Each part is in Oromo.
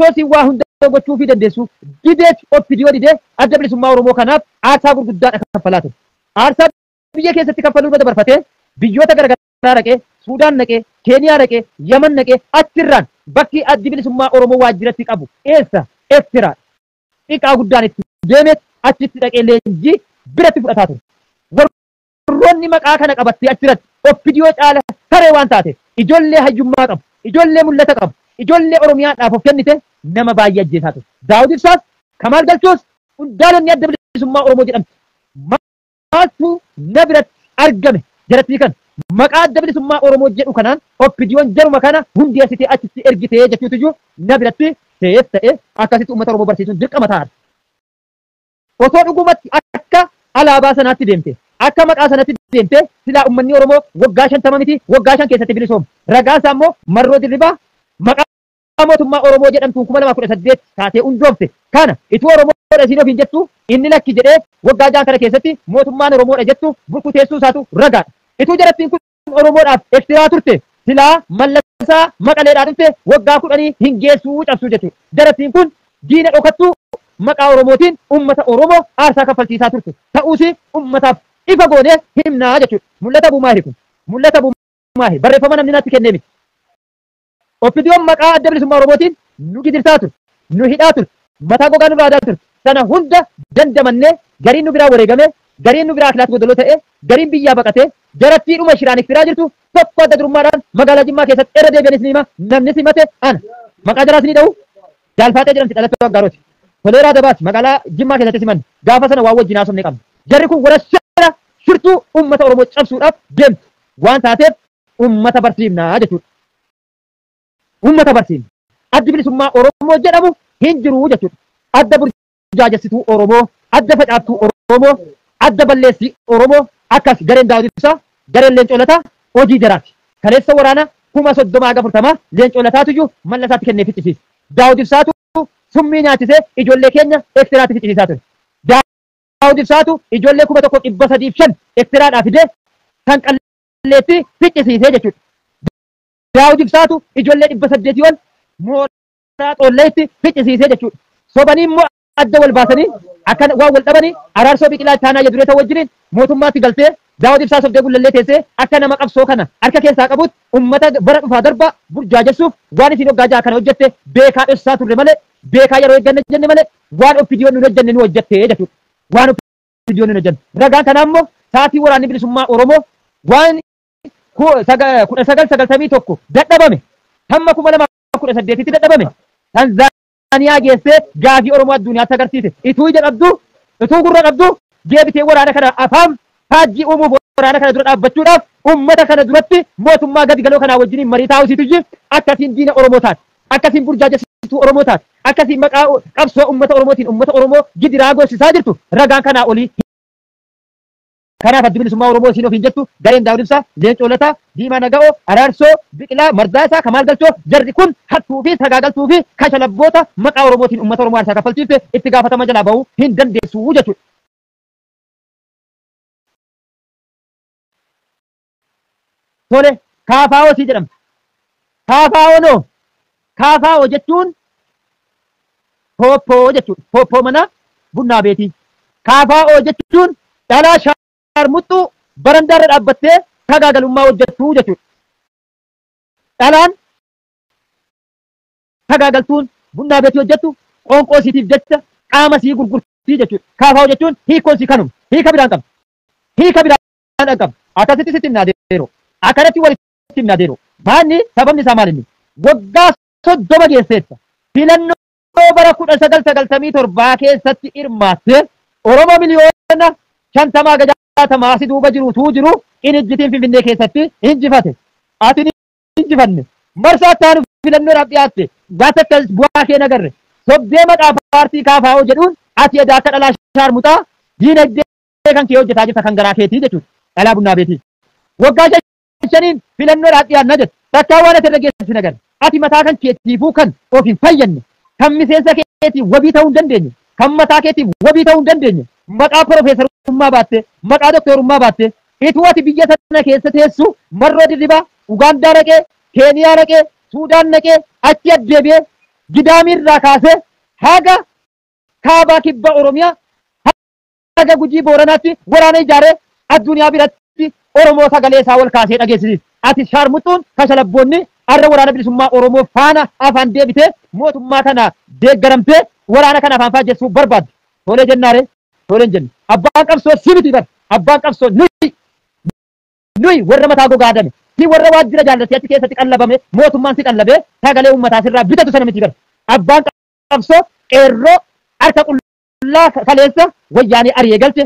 osoo waa hunda gochuu fi dandeessu dideet OPDO didee adda bilisummaa Oromoo kanaaf aarsaa gurguddaa kaffalaa ture. Aarsaa biyya keessatti kaffaluu irra dabarfatee biyyoota garaagaraa dhaqee Suudaan dhaqee Keeniyaa dhaqee Yaman dhaqee achirraan bakki addi bilisummaa Oromoo waajjiratti qabu eessa Eertiraa xiqqaa guddaan itti deemeet achitti dhaqee leenjii biratti fudhataa ture. Warroonni maqaa kana qabattee achirratti OPDO caala taree waan taate ijoollee hayyummaa qabu ijoollee mul'ata qabu ijoollee Oromiyaadhaaf of kennite nama baay'ee ajjeesaa ture. Daawud Ibsaas Kamaal Galchuus hundaalonni adda bilisummaa Oromoo jedhamti. Maaltu na biratti argame jarattii kan maqaa adda bilisummaa Oromoo jedhu kanaan OPDO'n jaruma kana hundeessitee achitti ergitee jechuutu iyyuu na biratti ta'eef ta'e akkasitti uummata Oromoo barsiisuun dirqama ta'a. Osoo dhugumatti akka alaabaa sanaatti deemte akka maqaa sanatti deemte silaa uummanni Oromoo waggaa 50 miti waggaa 5 keessatti bilisooma. Ragaan isaa immoo Marroo Dirribaa maqaa mootummaa Oromoo jedhamtuun 2018 taatee hundoofte. Kana ituu Oromoodha isiin ofiin jettu inni lakki jedhee waggaa 6 kana keessatti mootummaan Oromoodha jettu burkuteessuu isaatu ragaadha. Ituu jarattiin kun Oromoodhaaf Eertiraa turte silaa mallasaa Maqaleedhaa dhufte waggaa 10 hin geessuu cabsuu jechuudha. Jarattiin kun diina dhokattuu maqaa Oromootiin uummata Oromoo aarsaa kaffalchiisaa turte. Ta'uusi uummataaf ifa goonee himnaa jechuudha. Mul'ata Bumaahi kun mul'ata Bumaahi barreeffama namni natti kennee miti. OPDO'n maqaa adda bilisummaa Oromootiin nu gidirsaa ture nu hidhaa ture mataa gogaa nurraa aadaa ture sana hunda dandamannee gariin nu biraa wareegame gariin nu biraa kilaas godoloo ta'e gariin biyyaa baqatee jarattiidhuma shiraan firaa jirtu tokko adda durummaadhaan magaalaa Jimmaa keessatti irra deebi'anis ni hima namni simate ana maqaa jaraas ni dha'u jaalfaatee jedhamti dhalattuu Aggaarooti. Toleeraa Dabaati magaalaa Jimmaa keessatti simanne gaafa sana waan wajjin haasofne qabna. Jarri kun warra shira shirtuu uummata Oromoo cabsuudhaaf deemtu waan taateef uummata barsiifnaa jechuudha. Uummata barsiifna. Addi bilisummaa Oromoo jedhamu hin jiru jechuudha. Adda burjaajessituu Oromoo, adda facaaftuu Oromoo, adda balleessii Oromoo akkas gareen Daawud Ibsaa, gareen Leencoo Lataa hojii jaraati. Kaleessa waraana 30,040 Leencoo Lataatu iyyuu mallasaatti kennee ficcisiisa. Daawud Ibsaatu summii nyaachisee ijoollee keenya Eertiraatti ficcisiisaa ture. Daawud Ibsaatu ijoollee 1,305 Eertiraadhaa fidee kan qalleetti ficcisiisee jechuudha. Daawud Ibsaatu ijoollee 800 ol mooraa Xoolleetti ficcisiisee jechuudha. Sobanii immoo adda wal baasanii akka waan wal dhabanii Araarsoo Biqilaa Taanaa Yadureeta wajjiniin mootummaatti galtee Daawud Ibsaa sobdee gullallee teessee akka nama qabsoo kana harka keessaa qabutti uummata bara dhufaa darba burjaajessuuf waan isin hoggaa jaha kana hojjette beekaa dhossaa turre malee beekaa yeroo eegganne jenne malee waan OPDO'n nu hojjenne nu hojjette jechuudha. Waan OPDO'n nu hojjenne. Ragaan kanaa immoo saatii waraanni bilisummaa Oromoo waan 1991 dadhabame hamma 2018tti dadhabame Tanzaaniyaa geessee gaafii Oromoo addunyaatti agarsiise. Ituu ija qabdu ituu gurra qabdu deebitee waraana kana afaan faajjii uumuuf waraana kana dura dhaabbachuudhaaf uummata kana duratti mootummaa gadi galoo kanaa wajjiniin marii taa'usiitu akkasiin diina Oromoo taate akkasiin burjaajessituu Oromoo taate akkasiin maqaa qabsoo uummata Oromootiin uummata Oromoo gidiraa goosisaa jirtu ragaan kanaa olii. Kanaaf addi bilisummaa Oromoo isiin ofiin jettu gareen Daawud Ibsaa, Leencoo Lataa, Diimaa Naga'oo, Araarsoo, Biqilaa, Mardaasaa, Kamaal Galchoo jarri kun hattuu fi sagaagaltuu fi kashalabboota maqaa Oromootiin uummata Oromoo aarsaa kaffalchiifte itti gaafatama jalaa bahuu hin dandeessu jechuudha. Tole KFO sii jedhamti. KFO KFO jechuun Pooppoo jechuudha. Pooppoo mana bunnaa beetii. KFO jechuun dhalaa Sharmuxxuu barandaarra dhaabbattee sagaagalummaa hojjettuu jechuudha. Dhalaan sagaagaltuun bunnaa beetii hojjettu qoonqoo siitiif jecha qaama sii gurgurtii jechuudha. KFO jechuun hiikkoon sii kanuma. Hiika biraan qaba. Hiika biraan qaba. Akkasitti sitti hin adeero. Akkanatti walitti hin adeero. Maanni sababni isaa maalinni? Waggaa 30 geesseessa. Filannoo bara 1997 keessatti hirmaattee Oromoo miliyoona 50 gajaatamaa asi duuba jiruutuu jiru Qinijjiitiin Finfinnee keessatti injifate. Ati ni injifanne. Marsaa ittaanu filannoodhaaf dhiyaatte. Gaafa bu'aa kee nagarre. Sobdee maqaa paartii KFO jedhuun ati edaa akka dhalaa Sharmuxaa diinagdee kan kee hojjetaa jirta kan garaa keetii jechuudha. Dhalaa bunnaa beetii. Waggaa shaniin filannoodhaaf dhiyaanna jettu. Takkaa waan ati irra geessu nagarre. Ati mataa kan keetiifuu kan of hin fayyadne. Kan miseensa keetii wabii ta'uu hin dandeenye. Kan mataa keetiif wabii ta'uu hin dandeenye. Maqaa profeesarummaa baatte, maqaa doktorummaa baatte, ituu ati biyya sana keessa teessu Marroo Dirribaa, Ugaandaa dhaqee, Keeniyaa dhaqee, Suudaan dhaqee, achi addeebi'ee gidaamii irraa kaasee haga kaabaa kibba Oromiyaa haga Gujii Booranaatti waraana ijaaree addunyaa biratti Oromoo sagalee isaa wal kaasee dhageessisiis. Ati shaarmuxuun kashalabboonni arra waraana bilisummaa Oromoo faana afaan deebitee mootummaa kana deeggaramtee waraana kana afaan faajjessuu barbaadde. Tolee jennaare tolee hin jenne. Abbaan qabsoo si miti bar. Abbaan qabsoo nuyi warra mataa gogaadame. Si warra waajjira jaallatee achi keessatti qallabame mootummaan si qallabee sagalee uummataa sirraa bitatu sana miti bar. Abbaan qabsoo qeerroo harka qullaa kaleessa wayyaanii ari'ee galche.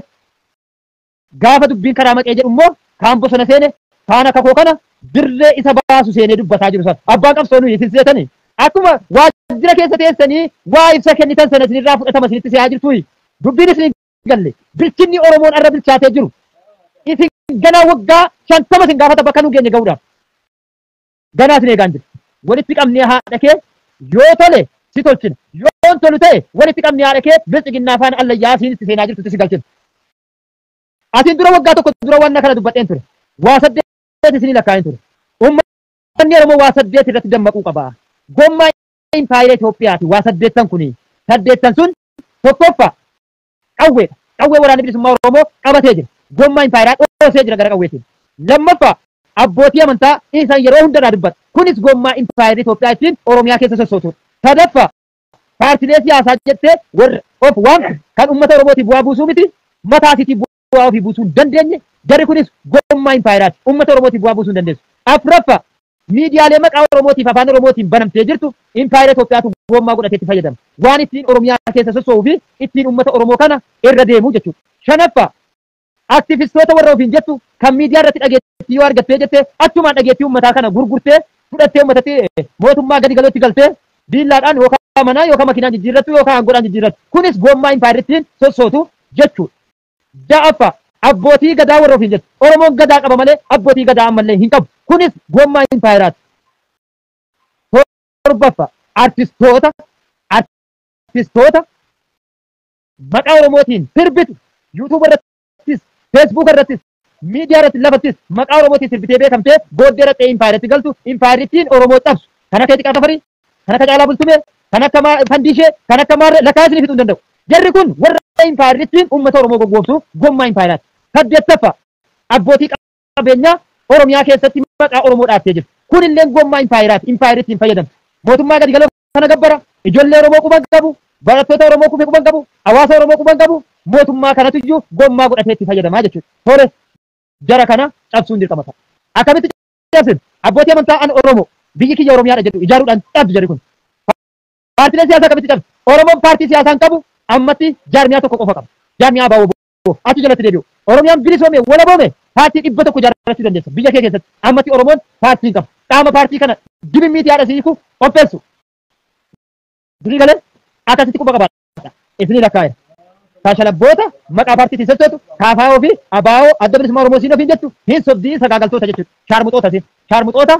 Gaafa dubbiin karaa maqee jedhu immoo kaan bosona seene faana kakoo kana dirree isa baasu seenee dubbataa jiru sana. Abbaan qabsoo nuyi isin seetanii akkuma waajjira keessa teessanii waa ibsa kennitan sana isinirraa fudhatama isinitti se'aa jirtuyi. Dubbiin isin galle bilchinni Oromoon arra bilchaatee jiru. Isin ganaa waggaa 50 isin gaafata bakka nu geenye ga'uudhaaf. Ganaa isin eegaan jiru. Walitti qabnee haadha kee yoo tole si tolchina. Yoo tolu ta'e walitti qabnee haadha kee bilchiginnaa faana allayyaa isinitti seenaa jirtutti si galchina. Atiin dura waggaa tokko dura waan kana dubbadheen ture. Waa 8 isinii lakkaa'een ture. Uummanni Oromoo waa 8 irratti dammaquu qaba. Gommaa impaayera Itoophiyaati waa 8 kuni. 8 sun tokkoffaa qawweedha. Qawwee waraana bilisummaa Oromoo qabatee jira. Gommaa impaayeraa dhoosee jira gara qawweetiin. Lammaffaa abbootii amantaa isaan yeroo hundarraa dubbata. Kunis gommaa impaayera Itoophiyaa ittiin Oromiyaa keessa sossootuudha. Sadaffaa paartilee siyaasaa jettee warra of waan kan uummata Oromootiif bu'aa buusuu miti mataa isiitiif bu'aa ofii buusuu hin dandeenye. Jarri kunis gommaa impaayeraati. Uummata Oromootiif bu'aa buusuu hin dandeessu. Afuraffaa miidiyaalee maqaa Oromootiif afaan Oromootiin banamtee jirtu impaayera Itoophiyaatu gommaa godhateetti fayyadama. Waan ittiin Oromiyaa keessa sossoo'uu fi ittiin uummata Oromoo kana irra deemuu jechuudha. Shanaffaa aktivistoota warra ofiin jettu kan miidiyaa irratti dhageettii yoo argattee jettee achumaan dhageettii uummataa kana gurgurtee fudhattee uummatatti mootummaa gadi galootti galtee biillaadhaan yookaan manaa yookaan makiinaan jijjiirrattu yookaan aangoodhaan jijjiirrattu. Kunis gommaa impaayerittiin sossootu jechuudha. Ja'affaa abbootii gadaa warra ofiin jettu. Oromoon gadaa qaba malee abbootii gadaa ammallee hin qabu. Kunis gommaa impaayeraati. Torbaffaa artistoota maqaa Oromootiin sirbitu yuutuuba irrattis feesbuuk irrattis miidiyaa irratti lafattis maqaa Oromootiin sirbitee beekamtee booddee irratti impaayeratti galtu impaayerittiin Oromoo cabsu kan akka Xiqaa Tafarii kan akka Caalaa Bultumee kan akka Fandishee kan akka Maarree lakkaa isinii fixuu hin danda'u. Jarri kun warra impaayerittiin uummata Oromoo gowwoomsu gommaa impaayeraati. Saddeettaffaa abbootii qabeenyaa Oromiyaa keessatti maqaa Oromoo dhaattee jirtu. Kun illee gommaa impaayeraati. Impaayerittiin fayyadamtu. Mootummaa gadi galoo kana gabbara. Ijoollee Oromoo quban qabu. Barattoota Oromoo quban qabu. Hawaasa Oromoo quban qabu. Mootummaa kanatu iyyuu gommaa godhatee itti fayyadamaa jechuudha. Tole jara kana cabsuun dirqama ta'a. Akkamitti cabsin abbootii amantaa an Oromoo biyyi kiyya Oromiyaadha jedhu ijaaruudhaan cabdu jedhu kun. Paartiilee siyaasaa akkamitti cabsu? Oromoon paartii siyaasaa hin qabu ammatti jaarmiyaa tokko qofa qaba. Jaarmiyaa Abaaboo achi jalatti deebi'u. Oromiyaan bilisoome walaboome paartii 100 ijaarrachuu dandeessa. Biyya kee keessatti ammatti Oromoon paartii hin qabu. Qaama paartii kana dibimmiitii haadha siiku qopheessu. Durii galee akkasitti quba qabaadha. Isinii lakkaa'e. Kashalabboota maqaa paartiitiin sochootu KFO fi ABO adda bilisummaa Oromoo siin ofiin jettu hin sobdii sagaagaltoota jechuudha. Shaarmuxoota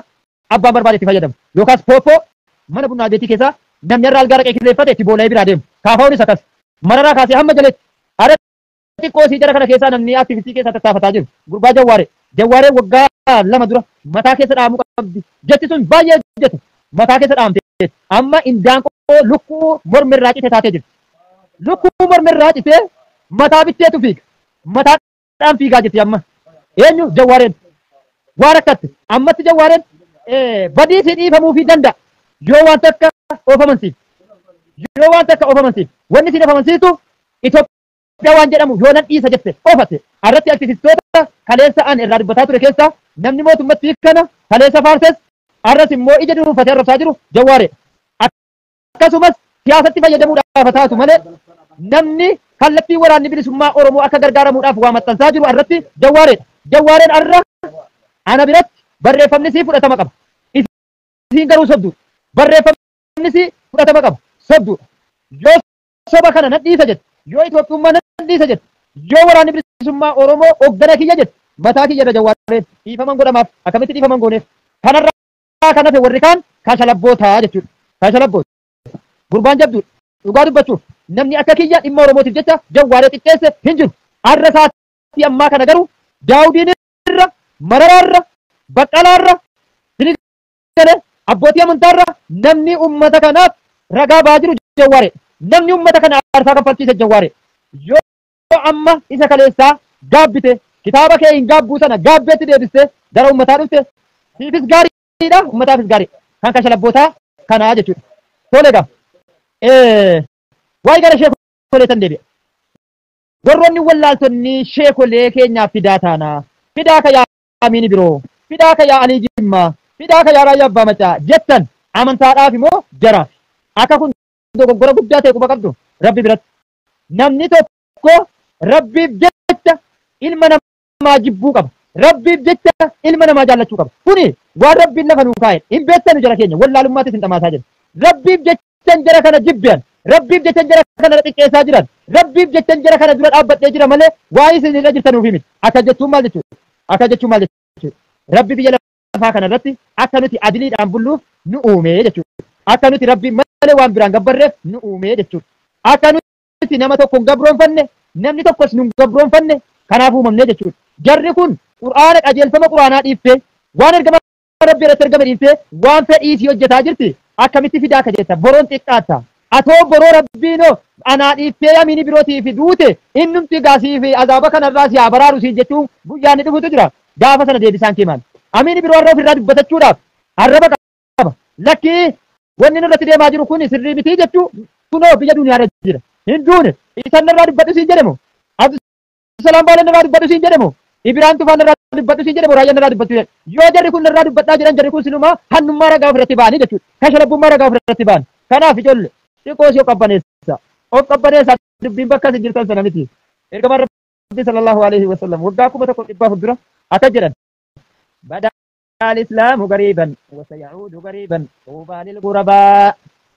abbaan barbaade itti fayyadamu. Yookaas pooppoo mana bunaa beetii keessaa namni irraa algaa raqee kireeffate itti boola'ee biraa deemu. KFO'nis akkas. Mararaa kaasee hamma jaleetti. Are xiqqoo sii jara kana keessaa namni aktivistii keessaa tattaafataa jiru. Gurbaa Jawwaaree. Jawwaaree waggaa 2 dura mataa keessa dhahamuu qabdi. Jechi sun baay'ee jette. Mataa keessa dhahamtee amma indaanqoo lukkuu mormirraa cite taatee jirti. Lukkuu mormirraa cite mataa bitteetu fiiga. Mataadhaan fiigaa jirti amma. Eenyu Jawwaareen. Waan akkatti ammatti Jawwaareen badii si dhiifamuufii danda'a. Yoo waan takka oofamansiif. Yoo waan takka oofamansiif. Wanni si oofamansiistu Itoophiyaa waan jedhamu yoo nan dhiisa jette oofatte. Irratti aktivistoota kaleessa an irraa dubbataa ture keessaa namni mootummaatti kana kaleessa faarses arras immoo ija dunuunfatee arrabsaa jiru Jawwaareedha. Akkasumas siyaasatti fayyadamuudhaaf taatu malee namni kallattii waraanni bilisummaa Oromoo akka gargaaramuudhaaf waa maxxansaa jiru irratti Jawwaareedha. Jawwaareen arra ana biratti barreeffamni sii fudhatama qaba. Isiin garuu sobduudha. Barreeffamni sii fudhatama qaba. Sobduudha. Yoo soba kana nan dhiisa jette. Yoo Itoophiyummaa nan dhiisa jette. Yoo waraanni bilisummaa Oromoo hoggana kiyya jette. Mataa kiyya irra Jawwaareen dhiifaman godhamaaf akkamitti dhiifaman gooneef. Kanarraa kan hafe warri kaan kashalabboota jechuudha. Kashalabboota. Gurbaan jabduudha. Dhugaa dubbachuuf namni akka kiyya dhimma Oromootiif jecha Jawwaaree xiqqeesse hin jiru. Arra isaatii ammaa kana garuu Daawudiin irra, Mararaarra, Baqqalaarra, Sinigalee, abbootii amantaarra namni uummata kanaaf ragaa baajiru Jawwaare namni ummata kana aarsaa kaffalchiise Jawwaare yoo amma isa kaleessaa gaabbite kitaaba kee hin gaabbuu sana gaabbeetti deebiste gara ummataa dhufte siifis gaariidha ummataafis gaarii kan kashlabbootaa kanaa jechuudha. Tole egaa waa'ee gara sheekolee tan deebi'a. Warroonni wallaaltonni sheekolee keenyaaf fidaa taana fidaa ka yaa Amini biroo fidaa ka yaa Alii Jimmaa fidaa ka yaa Raayyaa Abbaa Macaa jettan amantaadhaaf immoo jaraaf akka kun dogoggora guddaa ta'e quba qabdu rabbi biratti namni tokko rabbiif jecha ilma namaa jibbuu qaba rabbiif jecha ilma namaa jaallachuu qaba kuni waan rabbiin lafa nuu kaa'e hin beektanu jara keenya wallaalummaattis hin dhamaataa jira rabbiif jecha jara kana jibbiyan rabbiif jecha jara kana xiqqeessaa jiran rabbiif jecha jara kana dura dhaabbadhee jira malee waa isin irra jirtanuuf miti akka jechuun maal jechuudha akka jechuun maal jechuudha rabbi biyya lafaa kana irratti akka nuti adiliidhaan bulluuf nu uumee jechuudha akka nuti rabbi malee waan biraan gabbarreef nu uumee jechuudha akka nuti nama tokko hin gabroonfanne namni tokkos nu hin gabroonfanne kanaaf uumamne jechuudha jarri kun qur'aana qajeelfama qur'aanaa dhiiftee waan ergama rabbi irratti ergame dhiiftee waan fedhiisii hojjetaa jirti akkamitti fidaa akka jetta boroon xiqqaatta atoo boroo rabbiinoo anaa dhiiftee Amini birootii fi duute innumti gaasii fi azaaba kanarraa si haa baraaru siin jechuun guyyaan ni dhufutu jira gaafa sana deebisaan kee maal Amini biroo irraa ofirraa dubbatachuudhaaf arraba qaba lakkii wanni nurratti deemaa jiru kun sirrii mitii jechuu kunoo biyya duniyaarra jira hin duune isan irraa dubbadhu siin jedhamu Abdusalaam Baaleen irraa dubbadhu siin jedhamu Ibiraan Tufaan irraa dubbadhu siin jedhamu Raayyaan irraa dubbadhu yoo jarri kun irraa dubbadhaa jiran jarri kun sinumaa hannummaa ragaa ofirratti ba'anii jechuudha kashlabbummaa ragaa ofirratti ba'an kanaaf ijoollee xiqqoos yoo qabbaneessa of qabbaneessa dubbiin bakka isin jirtan sana miti ergamaan rabbi sallallahu alaihi wasallam waggaa 1100 dura akka jedhan bada al-islaamu gariiban wa sayauudu gariiban tuubaa lil ghurabaa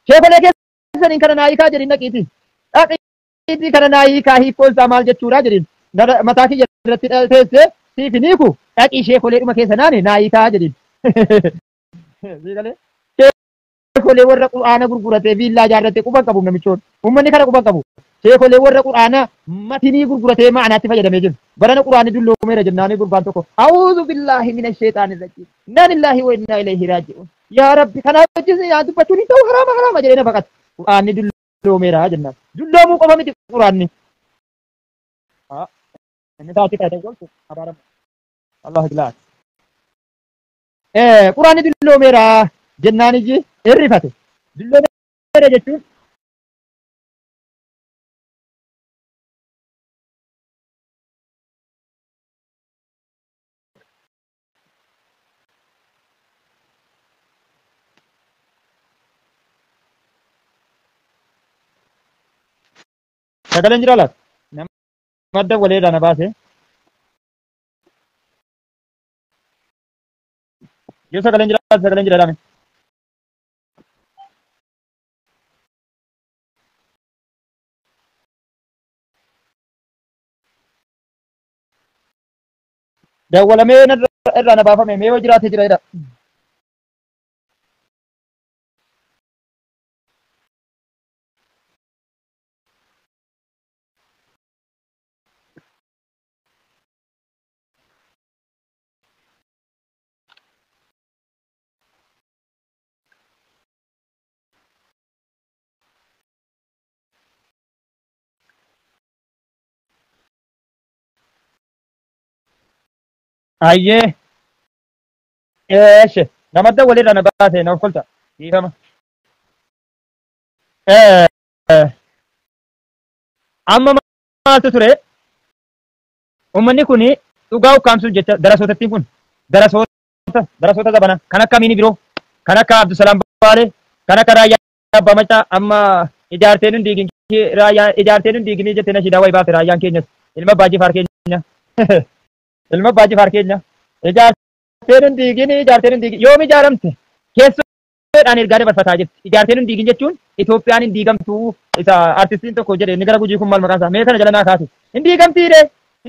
sheekolee keessaniin kana naayikaa jedhin dhaqiitii kana naayikaa hiikkoon isaa maal jechuudha jedhin mataa kiyya irratti teessee siif niiku dhaqii sheekolee dhuma keessanaan naayikaa jedhin sheekolee warra qur'aana gurguratee viillaa jaarratee quban qabu namichoon ummanni kana quban qabu sheekolee warra qur'aana matinii gurguratee ma'anaatti fayyadamee jiru barana qur'aani dulloomeera jennaanii gurbaan tokko a'uudhu billaahi minash sheexaanir rajiim inna lillahi wa inna ilayhi raaji'uun yaa rabbi kanaaf wajjin yaa dubbachuun hin ta'u haraama jedhee na baqata qur'aanni dulloomeera jennaan dulloomuu qofa miti qur'aanni inni taati taate goltu abaarama Allah bilaat qur'aanni dulloomeera jennaan iji irrifate dulloomeera jechuun sagaleen jira laata madda waleedha na baase yoo sagaleen jira laame dawwalamee irraa na baafame mee yoo jiraate jira jedha ayyee eeshe namadda walirra na baate na ofkolta dhiifama amma maaltu ture ummanni kun dhugaa ukkaamsuuf jecha darasootattiin kun darasoota zabana kan akka Amini biroo kan akka Abdusalaam Baalee kan akka Raayyaa Abbaa Macaa amma ijaarteen hundi diiginii jettee na shidaa wayi baate raayyaan keenyas ilma Abbaa Jifaar keenya ilma Abbaa Jifaar keenya ijaarteen hundi diigini yoom ijaaramte keessoodhaan ergaa dabarfataa jirti ijaarteen hundi diigin jechuun Itoophiyaan hin diigamtuu isa artistiin tokko jedhe inni gara gujii kun maal maqaan isaa mee kana jala naa kaase hin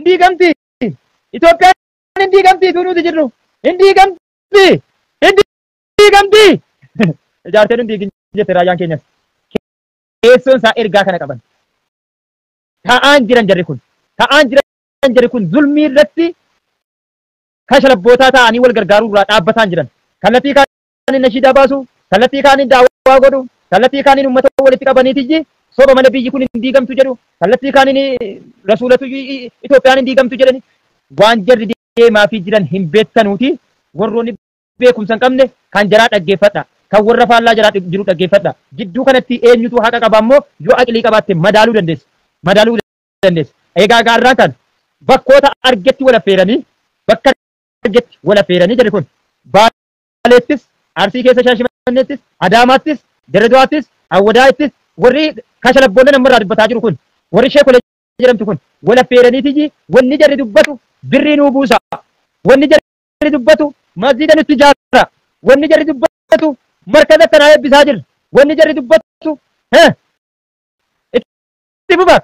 diigamtii Itoophiyaan hin diigamtii nuti jirru hin diigamtii ijaarteen hundi diigin jette raayyaan keenyas keessoon isaa ergaa kana qaban ta'aan jiran jarri kun zulmii irratti kashlabbootaa ta'anii wal gargaaruu irraa dhaabbataan jiran kallattii kaaniin nashiidaa baasu kallattii kaaniin daawwaa godhu kallattii kaaniin uummata walitti qabaniitiyyi soba malee biyyi kun hin diigamtu jedhu kallattii kaaniin rasuulatu Itoophiyaan hin diigamtu jedhani waan jarri deemaa fi jiran hin beektanuuti warroonni beekumsa hin qabne kan jaraa dhaggeeffadha kan warra faallaa jaraa jiru dhaggeeffadha jidduu kanatti eenyutu haqa qaba ammoo yoo aqlii qabaatte madaaluu dandeessa egaa gaarraan kan bakkoota argetti wal affeeranii bakka argetti wal affeeranii jedhe kun Baaleettis Arsii keessa Shaashimanneettis Adaamaattis Dirredawaattis Awwadaayittis warri kashalabboonni namarraa dubbataa jiru kun warri sheekolee jedhamtu kun wal affeeraniitiyyi wanni jarri dubbatu birrii nuu buusa wanni jarri dubbatu masjiida nutti ijaara wanni jarri dubbatu markaza kanaa eebbisaa jirra wanni jarri dubbatu itti fufa